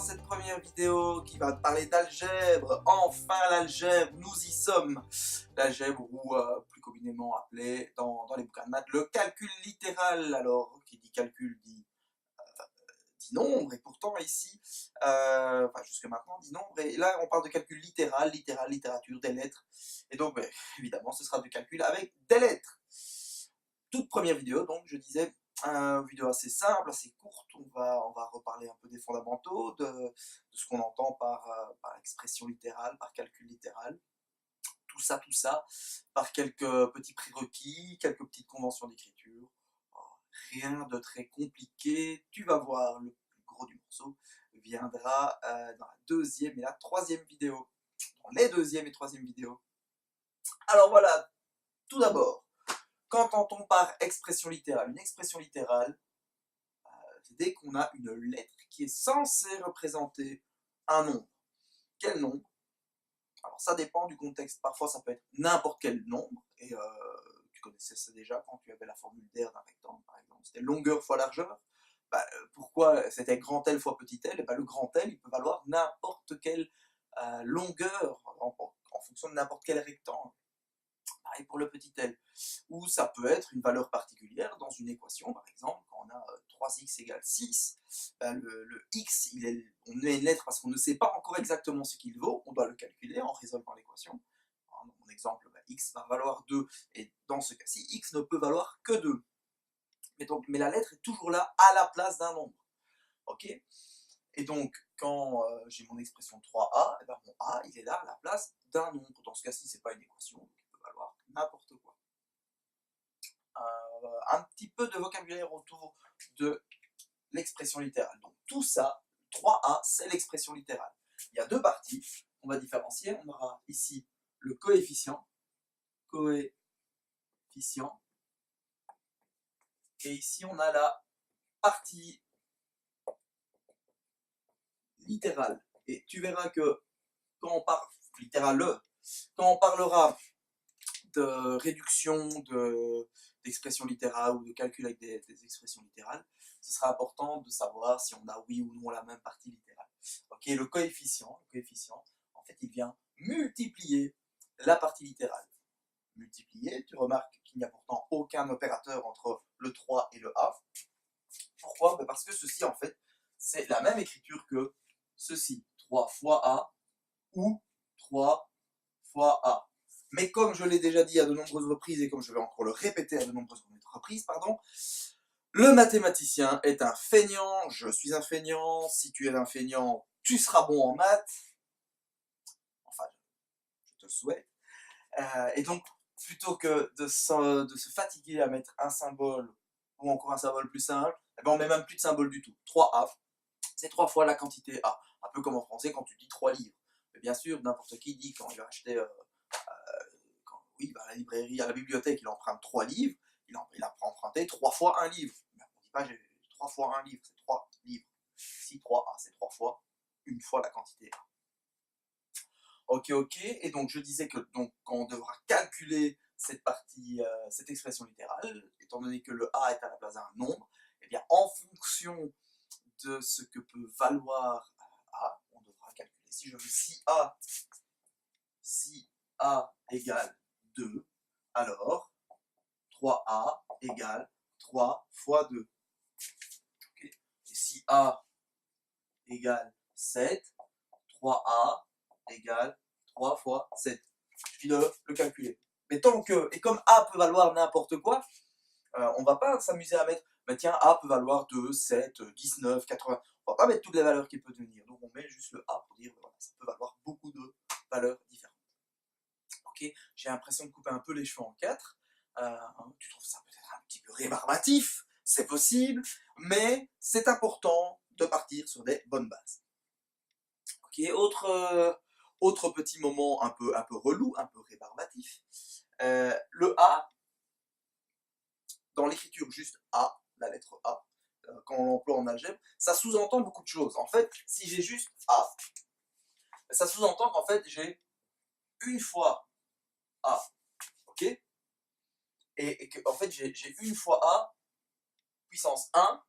cette première vidéo qui va parler d'algèbre. Enfin l'algèbre, nous y sommes. L'algèbre ou plus communément appelé dans les bouquins de maths le calcul littéral. Alors qui dit calcul dit nombre, et pourtant ici, enfin jusque maintenant dit nombre, et là on parle de calcul littéral, littérature, des lettres, et donc évidemment ce sera du calcul avec des lettres. Toute première vidéo, donc je disais, vidéo assez simple, assez courte, on va reparler un peu des fondamentaux, de ce qu'on entend par expression littérale, par calcul littéral, tout ça, par quelques petits prérequis, quelques petites conventions d'écriture. Rien de très compliqué, tu vas voir, le plus gros du morceau viendra dans la deuxième et la troisième vidéo. Dans les deuxième et troisième vidéos. Alors voilà, tout d'abord, qu'entend-on par expression littérale? Une expression littérale, c'est dès qu'on a une lettre qui est censée représenter un nombre. Quel nombre? Alors ça dépend du contexte, parfois ça peut être n'importe quel nombre, et tu connaissais ça déjà quand tu avais la formule d'air d'un rectangle par exemple, c'était longueur fois largeur. Pourquoi c'était grand L fois petit l? Le grand L il peut valoir n'importe quelle longueur en fonction de n'importe quel rectangle. Pareil pour le petit l. Ou ça peut être une valeur particulière dans une équation, par exemple, quand on a 3x égale 6, le x, on met une lettre parce qu'on ne sait pas encore exactement ce qu'il vaut, on doit le calculer en résolvant l'équation. Dans mon exemple, x va valoir 2, et dans ce cas-ci, x ne peut valoir que 2. Mais la lettre est toujours là à la place d'un nombre. Ok? Et donc, quand j'ai mon expression 3a, et ben mon a, il est là à la place d'un nombre. Dans ce cas-ci, ce n'est pas une équation, donc il peut valoir n'importe quoi. Un petit peu de vocabulaire autour de l'expression littérale. Donc tout ça, 3a, c'est l'expression littérale. Il y a deux parties, on va différencier. On aura ici le coefficient, et ici on a la partie littérale. Et tu verras que quand on parle quand on parlera de réduction d'expressions littérales ou de calcul avec des expressions littérales, ce sera important de savoir si on a oui ou non la même partie littérale. Ok, le coefficient, en fait, il vient multiplier la partie littérale. Multiplier, tu remarques qu'il n'y a pourtant aucun opérateur entre le 3 et le a. Pourquoi? Parce que ceci, en fait, c'est la même écriture que ceci, 3 fois a ou 3 fois a. Mais comme je l'ai déjà dit à de nombreuses reprises, et comme je vais encore le répéter à de nombreuses reprises, le mathématicien est un feignant, je suis un feignant, si tu es un feignant, tu seras bon en maths. Enfin, je te le souhaite. Et donc, plutôt que de se fatiguer à mettre un symbole, ou encore un symbole plus simple, eh ben on met même plus de symbole du tout. 3A, c'est 3 fois la quantité A. Un peu comme en français quand tu dis 3 livres. Mais bien sûr, n'importe qui dit quand il va acheter à la librairie, à la bibliothèque, il emprunte 3 livres, il a emprunté 3 fois un livre. Mais on ne dit pas j'ai 3 fois un livre, c'est 3 livres. Si 3A, c'est 3 fois, une fois la quantité A. Ok, et donc je disais que donc, quand on devra calculer cette partie, cette expression littérale, étant donné que le A est à la place d'un nombre, eh bien en fonction de ce que peut valoir A, on devra calculer. Si je veux si A égale 2, alors 3A égale 3 fois 2. Okay. Et si A égale 7, 3A égale 3 fois 7. Je suis de le calculer. Mais tant que, et comme A peut valoir n'importe quoi, on ne va pas s'amuser à mettre, bah tiens, A peut valoir 2, 7, 19, 80. On ne va pas mettre toutes les valeurs qu'il peut devenir. Donc on met juste le A pour dire, voilà, ça peut valoir beaucoup de valeurs différentes. Ok, j'ai l'impression de couper un peu les cheveux en 4. Tu trouves ça peut-être un petit peu rébarbatif, c'est possible, mais c'est important de partir sur des bonnes bases. Ok, autre petit moment un peu relou, un peu rébarbatif. Le A, dans l'écriture juste A, la lettre A, quand on l'emploie en algèbre, ça sous-entend beaucoup de choses. En fait, si j'ai juste A, ça sous-entend qu'en fait j'ai une fois A, ok? Et que en fait j'ai une fois A puissance 1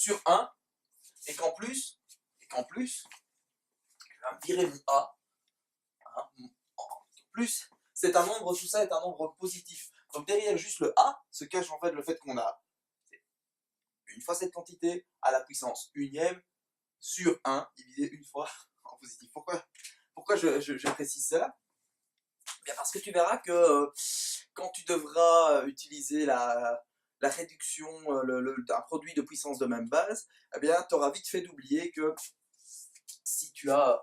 sur 1, et qu'en plus, je vais me virer mon A. Hein, en plus, c'est un nombre, tout ça est un nombre positif. Donc derrière juste le A se cache en fait le fait qu'on a une fois cette quantité à la puissance unième sur 1 divisé une fois en positif. Pourquoi je précise cela? Bien parce que tu verras que quand tu devras utiliser la réduction d'un produit de puissance de même base, eh bien tu auras vite fait d'oublier que si tu as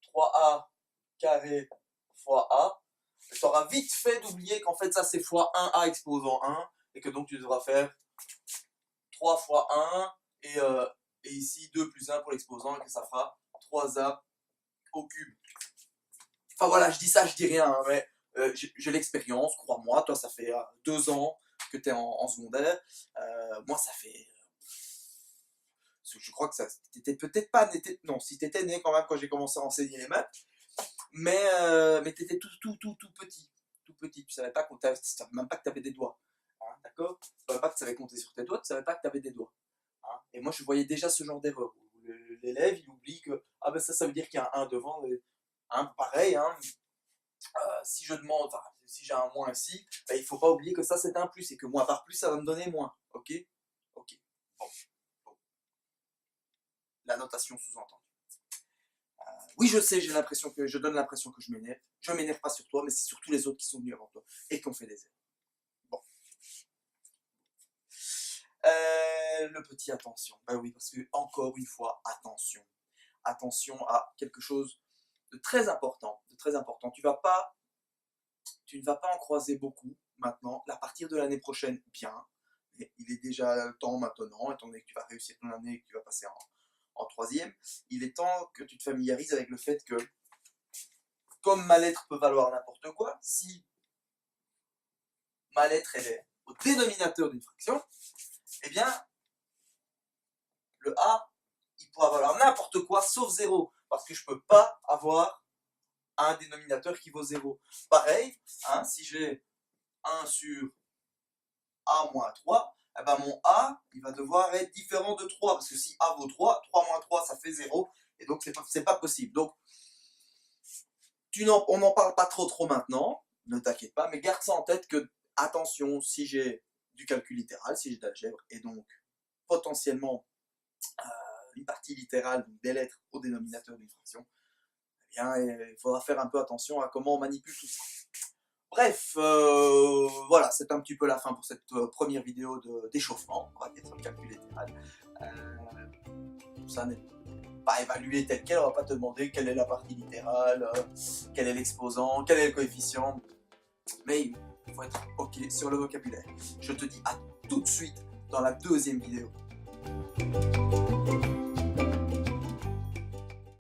3A carré fois A, tu auras vite fait d'oublier qu'en fait ça c'est fois 1A exposant 1, et que donc tu devras faire 3 fois 1, et ici 2 plus 1 pour l'exposant, et que ça fera 3A au cube. Enfin voilà, je dis ça, je dis rien, hein, mais j'ai l'expérience, crois-moi, toi ça fait 2 ans que tu es en secondaire, moi ça fait... je crois que ça, t'étais peut-être pas né, non, si t'étais né quand même quand j'ai commencé à enseigner les maths, mais t'étais tout petit, tu savais pas même pas que t'avais des doigts, hein, d'accord? Tu savais pas que tu savais compter sur tes doigts, tu savais pas que t'avais des doigts, hein. Et moi je voyais déjà ce genre d'erreur, l'élève il oublie que, ah ben ça veut dire qu'il y a un 1 devant, hein, pareil, hein, si je demande, enfin, si j'ai un moins ici, ben, il faut pas oublier que ça c'est un plus, et que moins par plus ça va me donner moins, ok? Ok, bon. La notation sous-entendue. Oui, je sais, je donne l'impression que je m'énerve. Je m'énerve pas sur toi, mais c'est sur tous les autres qui sont venus avant toi et qui ont fait des erreurs. Bon. Le petit attention. Ben oui, parce que, encore une fois, attention. Attention à quelque chose de très important. Tu ne vas pas en croiser beaucoup maintenant. À partir de l'année prochaine, bien. Mais il est déjà temps maintenant, étant donné que tu vas réussir ton année et que tu vas passer en troisième, il est temps que tu te familiarises avec le fait que, comme ma lettre peut valoir n'importe quoi, si ma lettre elle est au dénominateur d'une fraction, eh bien, le A, il pourra valoir n'importe quoi sauf 0, parce que je ne peux pas avoir un dénominateur qui vaut 0. Pareil, hein, si j'ai 1 sur A moins 3, eh ben mon A, il va devoir être différent de 3, parce que si A vaut 3, 3 moins 3, ça fait 0, et donc c'est pas possible. Donc, on n'en parle pas trop maintenant, ne t'inquiète pas, mais garde ça en tête que, attention, si j'ai du calcul littéral, si j'ai de l'algèbre, et donc potentiellement une partie littérale, donc des lettres au dénominateur d'une fraction, eh bien, il faudra faire un peu attention à comment on manipule tout ça. Bref, voilà, c'est un petit peu la fin pour cette première vidéo d'échauffement, on va dire, sur le calcul littéral. Tout ça n'est pas évalué tel quel, on va pas te demander quelle est la partie littérale, quel est l'exposant, quel est le coefficient, mais il faut être ok sur le vocabulaire. Je te dis à tout de suite dans la deuxième vidéo.